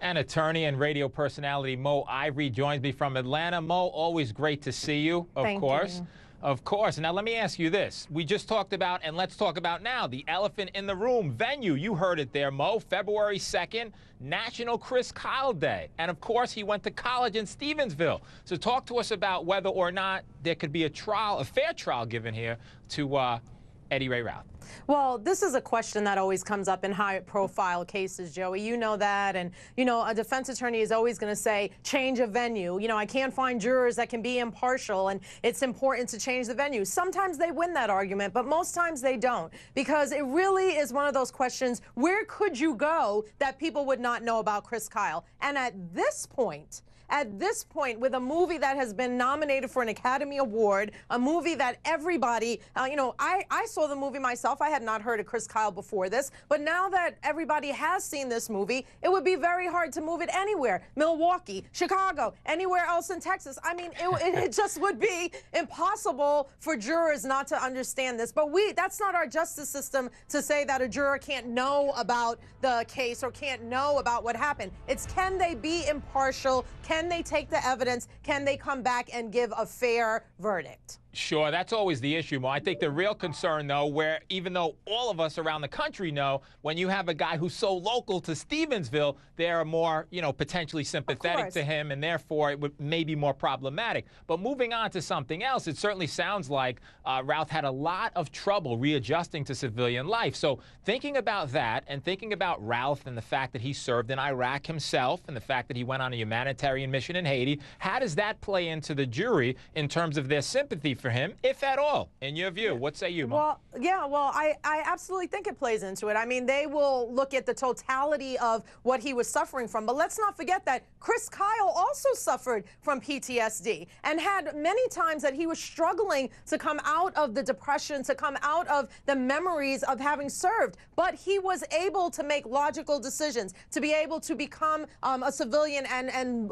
And attorney and radio personality Mo Ivory joins me from Atlanta. Mo, always great to see you, of course. Of course. Now, let me ask you this. We just talked about, and let's talk about now, the elephant in the room venue. You heard it there, Mo. February 2nd, National Chris Kyle Day. And, of course, he went to college in Stevensville. So talk to us about whether or not there could be a trial, a fair trial given here to Eddie Ray Routh. Well, this is a question that always comes up in high-profile cases, Joey. You know that. And, you know, a defense attorney is always going to say, change a venue. You know, I can't find jurors that can be impartial, and it's important to change the venue. Sometimes they win that argument, but most times they don't, because it really is one of those questions, where could you go that people would not know about Chris Kyle? And at this point, with a movie that has been nominated for an Academy Award, a movie that everybody, you know, I saw the movie myself. I had not heard of Chris Kyle before this, but now that everybody has seen this movie, it would be very hard to move it anywhere. Milwaukee, Chicago, anywhere else in Texas. I mean, it just would be impossible for jurors not to understand this. But that's not our justice system to say that a juror can't know about the case or can't know about what happened. It's, can they be impartial? Can they take the evidence? Can they come back and give a fair verdict? Sure, that's always the issue, Mo. I think the real concern, though, where even though all of us around the country know, when you have a guy who's so local to Stevensville, they're more, you know, potentially sympathetic to him, and therefore it may be more problematic. But moving on to something else, it certainly sounds like Routh had a lot of trouble readjusting to civilian life. So thinking about that and thinking about Routh and the fact that he served in Iraq himself and the fact that he went on a humanitarian mission in Haiti, how does that play into the jury in terms of their sympathy for him, if at all, in your view? What say you, Mo? Well, yeah, well, I absolutely think it plays into it. I mean, they will look at the totality of what he was suffering from. But let's not forget that Chris Kyle also suffered from PTSD and had many times that he was struggling to come out of the depression, to come out of the memories of having served. But he was able to make logical decisions, to be able to become a civilian and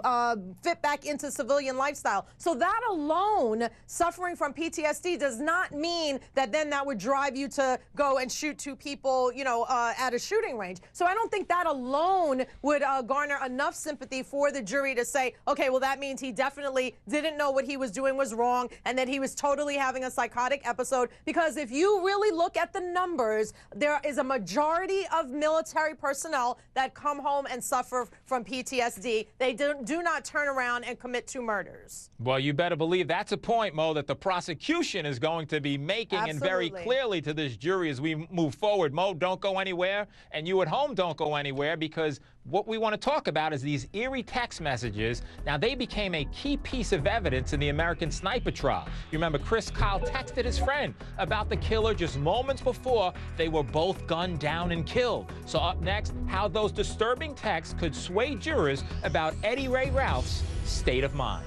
fit back into civilian lifestyle. So that alone, suffering from PTSD, does not mean that then that would drive you to go and shoot two people, you know, at a shooting range. So I don't think that alone would garner enough sympathy for the jury to say, okay, well, that means he definitely didn't know what he was doing was wrong and that he was totally having a psychotic episode. Because if you really look at the numbers, there is a majority of military personnel that come home and suffer from PTSD. They do not turn around and commit two murders. Well, you better believe that's a point, Mo, that the prosecution is going to be making and very clearly to this jury as we move forward. Mo, don't go anywhere, and you at home don't go anywhere, because what we want to talk about is these eerie text messages. Now, they became a key piece of evidence in the American Sniper trial. You remember Chris Kyle texted his friend about the killer just moments before they were both gunned down and killed. So up next, how those disturbing texts could sway jurors about Eddie Ray Routh's state of mind.